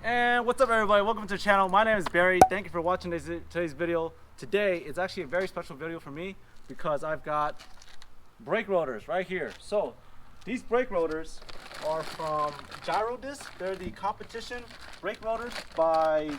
And what's up, everybody? Welcome to the channel. My name is Barry. Thank you for watching today's video. Today is actually a very special video for me because I've got brake rotors right here. So these brake rotors are from Girodisc. They're the competition brake rotors by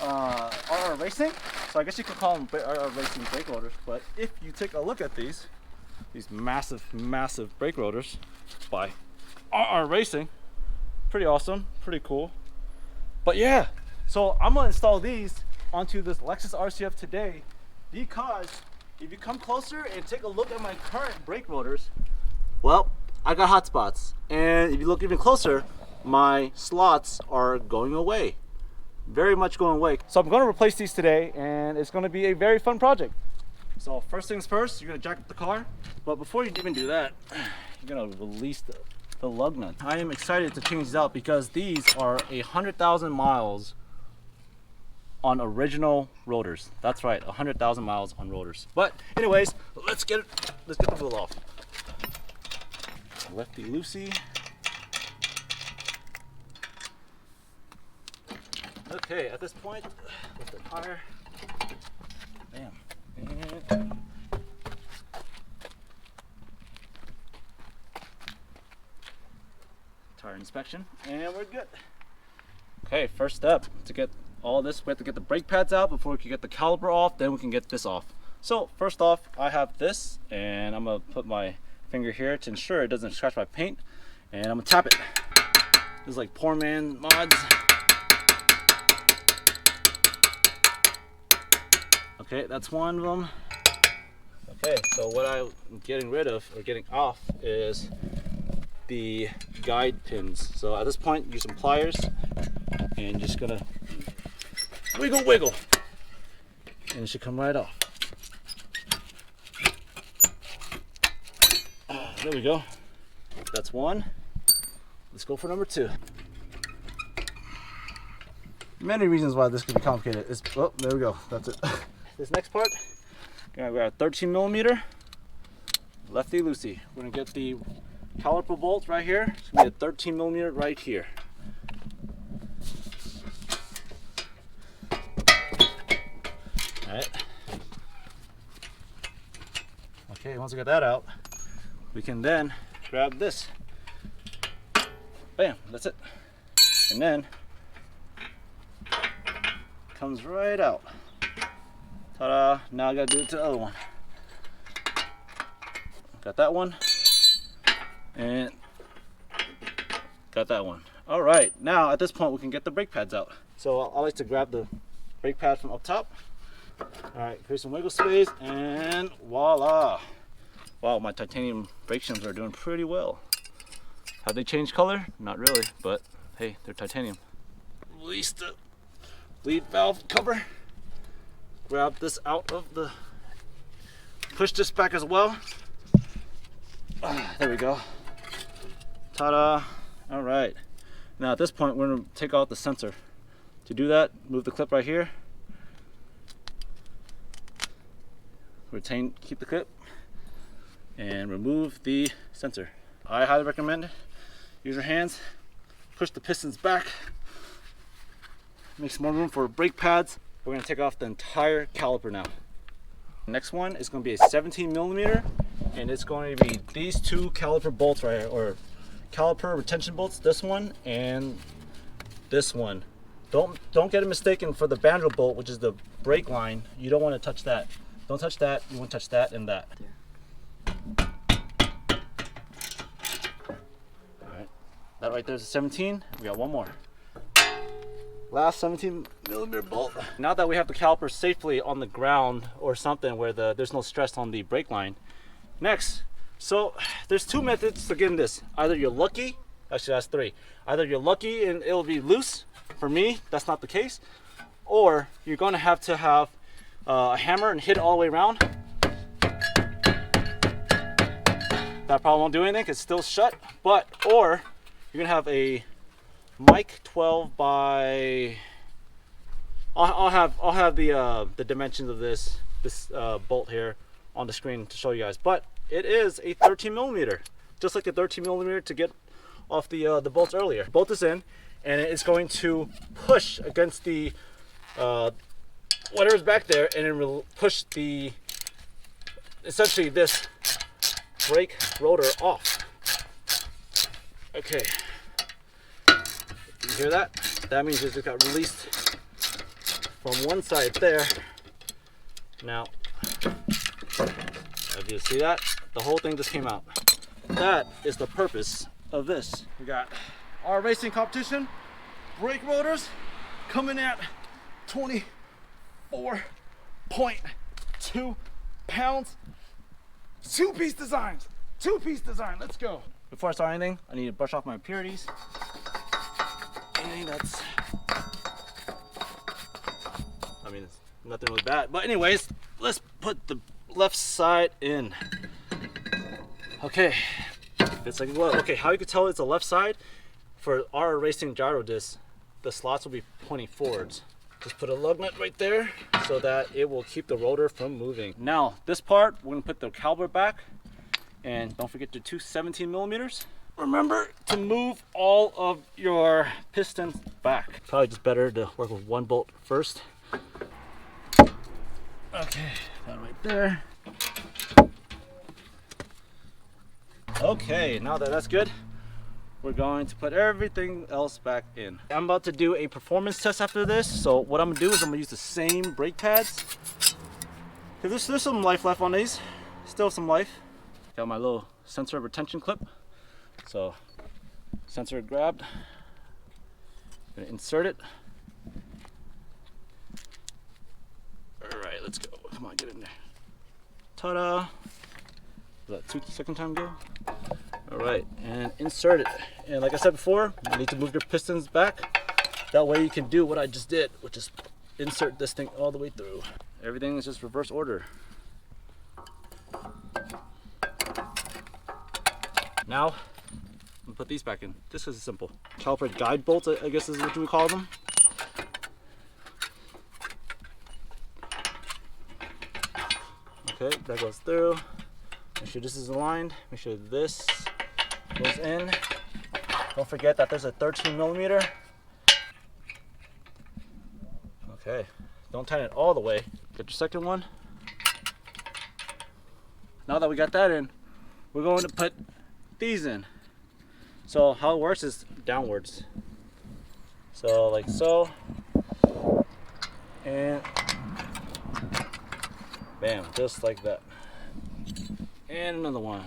RR Racing. So I guess you could call them RR Racing brake rotors. But if you take a look at these massive brake rotors by RR Racing, pretty awesome, pretty cool. But yeah, so I'm gonna install these onto this LEXUS RCF today because if you come closer and take a look at my current brake rotors, well, I got hot spots. And if you look even closer, my slots are going away. Very much going away. So I'm gonna replace these today and it's gonna be a very fun project. So first things first, you're gonna jack up the car. But before you even do that, you're gonna release the lug nut. I am excited to change these out because these are 100,000 miles on original rotors. That's right, 100,000 miles on rotors. But anyways, let's get the wheel off. Lefty loosey. Okay, at this point, lift the tire. Bam. And tire inspection, and we're good. Okay, first step to get all this, we have to get the brake pads out before we can get the caliper off, then we can get this off. So first off, I have this, and I'm gonna put my finger here to ensure it doesn't scratch my paint, and I'm gonna tap it. This is like poor man mods. Okay, that's one of them. Okay, so what I'm getting rid of, or getting off, is the guide pins. So at this point, use some pliers and just gonna wiggle, and it should come right off. There we go. That's one. Let's go for number two. Many reasons why this could be complicated. Oh, there we go. That's it. This next part, we're gonna grab a 13 millimeter lefty loosey. We're gonna get the caliper bolt right here. It's gonna be a 13 millimeter right here. All right. Okay, once we get that out, we can then grab this. Bam, that's it. And then comes right out. Ta-da! Now I gotta do it to the other one. Got that one. And got that one. All right, now at this point we can get the brake pads out. So I like to grab the brake pad from up top. All right, here's some wiggle space, and voila! Wow, my titanium brake shims are doing pretty well. Have they changed color? Not really, but hey, they're titanium. Release the lead valve cover. Grab this out of the. Push this back as well. There we go. Ta-da! All right. Now at this point, we're gonna take out the sensor. To do that, move the clip right here. Keep the clip, and remove the sensor. I highly recommend it. Use your hands. Push the pistons back. Makes more room for brake pads. We're gonna take off the entire caliper now. Next one is gonna be a 17 millimeter. And it's going to be these two caliper bolts right here, or caliper retention bolts, this one and this one. Don't get it mistaken for the banjo bolt, which is the brake line. You don't want to touch that. Don't touch that. You want to touch that and that. All right, that right there is a 17. We got one more. Last 17 millimeter bolt. Now that we have the caliper safely on the ground or something where there's no stress on the brake line. Next, so there's two methods to getting this. Either you're lucky, actually that's three. Either you're lucky and it'll be loose. For me, that's not the case. Or you're gonna have to have a hammer and hit it all the way around. That probably won't do anything because it's still shut. Or you're gonna have a mic 12 by. I'll have the dimensions of this bolt here on the screen to show you guys, but it is a 13 millimeter, just like the 13 millimeter to get off the bolts earlier. Bolt is in, and it's going to push against the whatever's back there, and it will push the essentially this brake rotor off. Okay, you hear that? That means it just got released from one side there. Now, if you see that, the whole thing just came out. That is the purpose of this. We got our racing competition brake rotors coming at 24.2 pounds. Two-piece designs. Two-piece design. Let's go. Before I start anything, I need to brush off my impurities. Anything that's, I mean, it's nothing really bad. But anyways, let's put the left side in. Okay, fits like a glove. Okay, how you can tell it's the left side? For our racing Girodisc, the slots will be pointing forwards. Just put a lug nut right there so that it will keep the rotor from moving. Now, this part, we're gonna put the caliper back, and don't forget the two 17 millimeters. Remember to move all of your pistons back. Probably just better to work with one bolt first. Okay, that right there. Okay, now that that's good, we're going to put everything else back in. I'm about to do a performance test after this, so what I'm gonna do is I'm gonna use the same brake pads. There's some life left on these, still some life. Got my little sensor retention clip. So, sensor grabbed, gonna insert it. All right, let's go. Come on, get in there. Ta-da! Let that second time go. All right, and insert it. And like I said before, you need to move your pistons back. That way you can do what I just did, which is insert this thing all the way through. Everything is just reverse order. Now, I'm gonna put these back in. This is simple. Caliper guide bolts, I guess is what you would call them. Okay, that goes through. Make sure this is aligned. Make sure this goes in. Don't forget that there's a 13 millimeter. Okay, don't tighten it all the way. Get your second one. Now that we got that in, we're going to put these in. So how it works is downwards. So like so, and bam, just like that. And another one,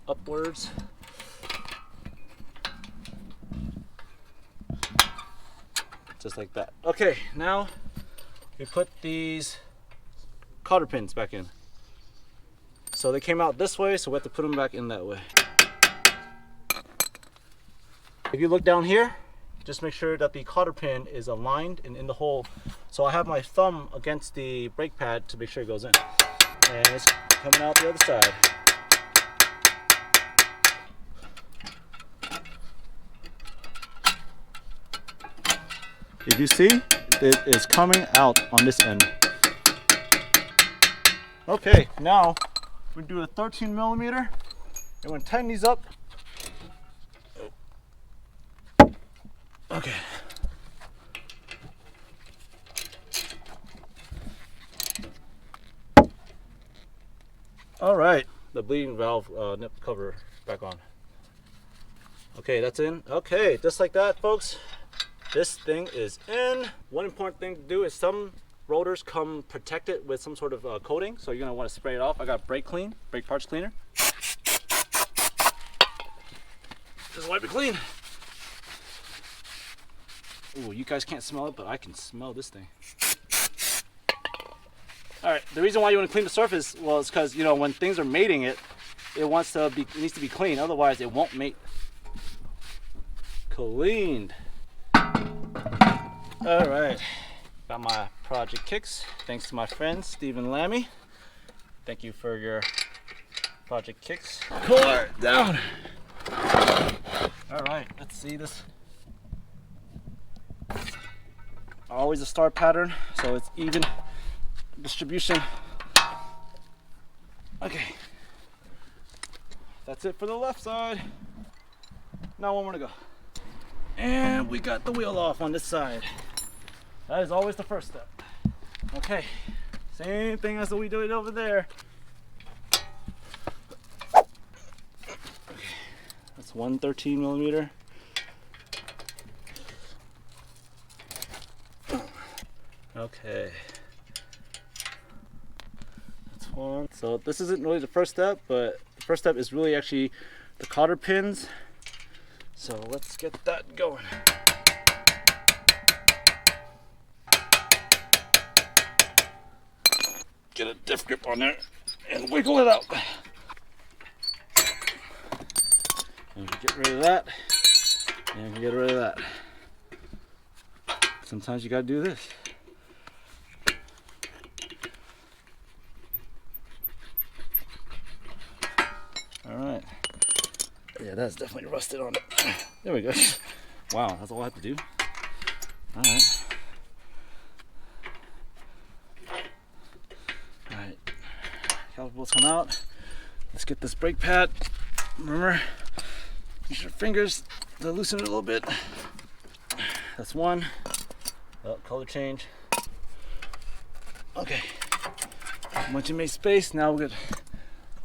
upwards. Just like that. Okay, now we put these cotter pins back in. So they came out this way, so we have to put them back in that way. If you look down here, just make sure that the cotter pin is aligned and in the hole. So I have my thumb against the brake pad to make sure it goes in. And it's coming out the other side. If you see, it is coming out on this end. Okay, now we do a 13 millimeter. And we're going to tighten these up. Okay. All right, the bleeding valve nip cover back on. Okay, that's in. Okay, just like that, folks. This thing is in. One important thing to do is some rotors come protected with some sort of coating, so you're gonna want to spray it off. I got brake parts cleaner. Just wipe it clean. Ooh, you guys can't smell it, but I can smell this thing. All right, the reason why you want to clean the surface, well, is because, you know, when things are mating it needs to be clean, otherwise it won't mate. Cleaned. All right, got my project kicks. Thanks to my friend Stephen Lammy. Thank you for your project kicks. Core down. All right, let's see this. Always a star pattern, so it's even distribution. Okay, that's it for the left side. Now one more to go. And we got the wheel off on this side. That is always the first step. Okay, same thing as we did over there. Okay, that's 113mm. Okay, that's one. So this isn't really the first step, but the first step is really actually the cotter pins. So let's get that going. Get a diff grip on there and wiggle it out. And get rid of that, and get rid of that. Sometimes you gotta do this. All right. Yeah, that's definitely rusted on it. There we go. Wow, that's all I have to do. All right. All right. Caliper bolts come out. Let's get this brake pad. Remember, use your fingers to loosen it a little bit. That's one. Oh, color change. Okay. Once you make space, now we're good.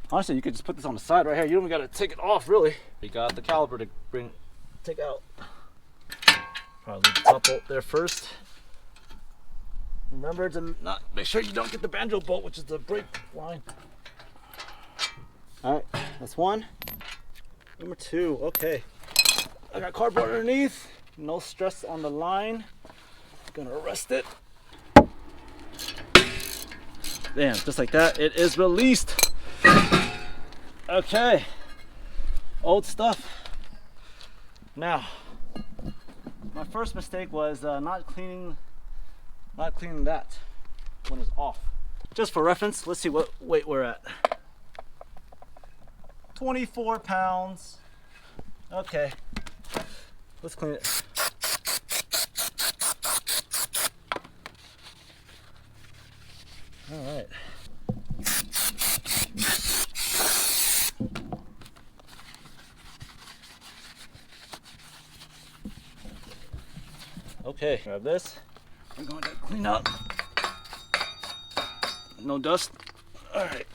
Honestly, you could just put this on the side right here. You don't even got to take it off, really. You got the caliper to take out. Probably the top bolt there first. Remember to not make sure you don't get the banjo bolt, which is the brake line. All right, that's one. Number two, okay. I got cardboard underneath. No stress on the line. Gonna arrest it. Bam, just like that, it is released. Okay, old stuff. Now, my first mistake was not cleaning that when it's off. Just for reference, let's see what weight we're at. 24 pounds. Okay, let's clean it. All right. Okay, grab this. We're going to clean up. No dust. All right.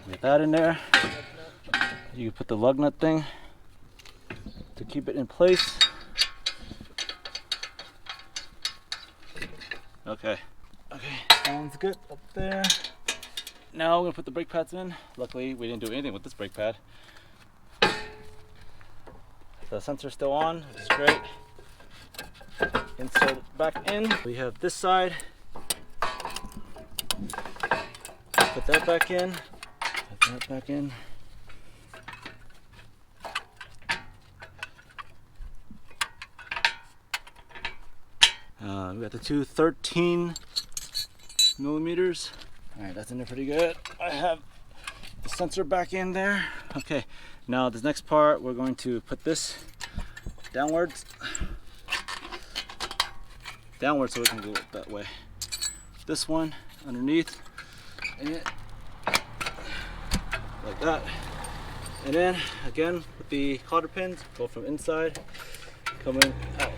Get that in there. You can put the lug nut thing to keep it in place. Okay. Okay, sounds good up there. Now we're gonna put the brake pads in. Luckily, we didn't do anything with this brake pad. The sensor's still on, which is great. Insert it back in. We have this side. Put that back in. Put that back in. We got the two 13mm. All right, that's in there pretty good. I have the sensor back in there. Okay, now this next part, we're going to put this downwards so we can go that way. This one underneath, and it like that. And then again with the cotter pins, go from inside, coming out.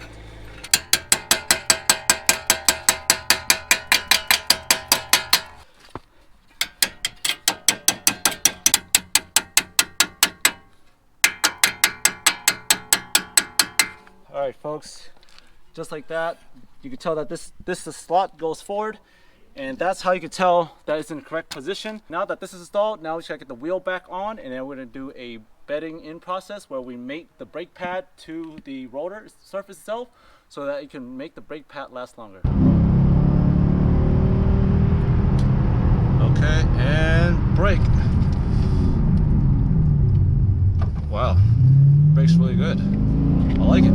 All right, folks, just like that, you can tell that this slot goes forward, and that's how you can tell that it's in the correct position. Now that this is installed, now we just gotta get the wheel back on, and then we're gonna do a bedding in process where we mate the brake pad to the rotor surface itself so that you can make the brake pad last longer. Okay, and brake. Wow, brake's really good. I like it.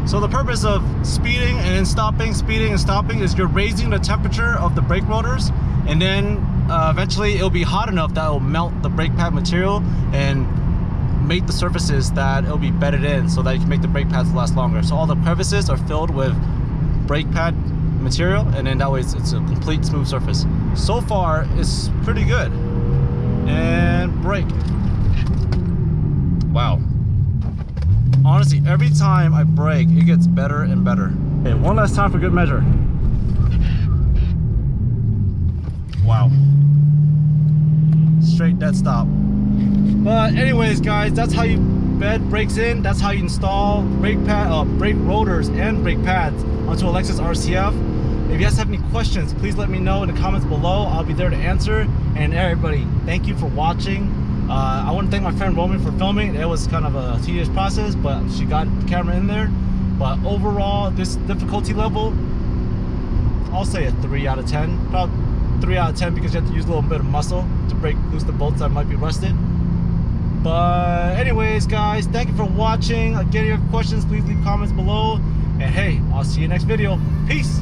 So the purpose of speeding and then stopping, speeding and stopping is you're raising the temperature of the brake rotors, and then eventually it'll be hot enough that it'll melt the brake pad material and made the surfaces that it'll be bedded in so that you can make the brake pads last longer. So all the crevices are filled with brake pad material, and then that way it's a complete smooth surface. So far it's pretty good. And brake. Wow. Honestly, every time I brake, it gets better and better. Okay, one last time for good measure. Wow. Straight dead stop. But anyways, guys, that's how you bed brakes in. That's how you install brake rotors and brake pads onto a LEXUS RCF. If you guys have any questions, please let me know in the comments below. I'll be there to answer. And everybody, thank you for watching. I want to thank my friend Roman for filming. It was kind of a tedious process, but she got the camera in there. But overall, this difficulty level, I'll say a 3 out of 10. About 3 out of 10 because you have to use a little bit of muscle to break loose the bolts that might be rusted. But anyways, guys, thank you for watching. Again, if you have questions, please leave comments below. And hey, I'll see you next video. Peace.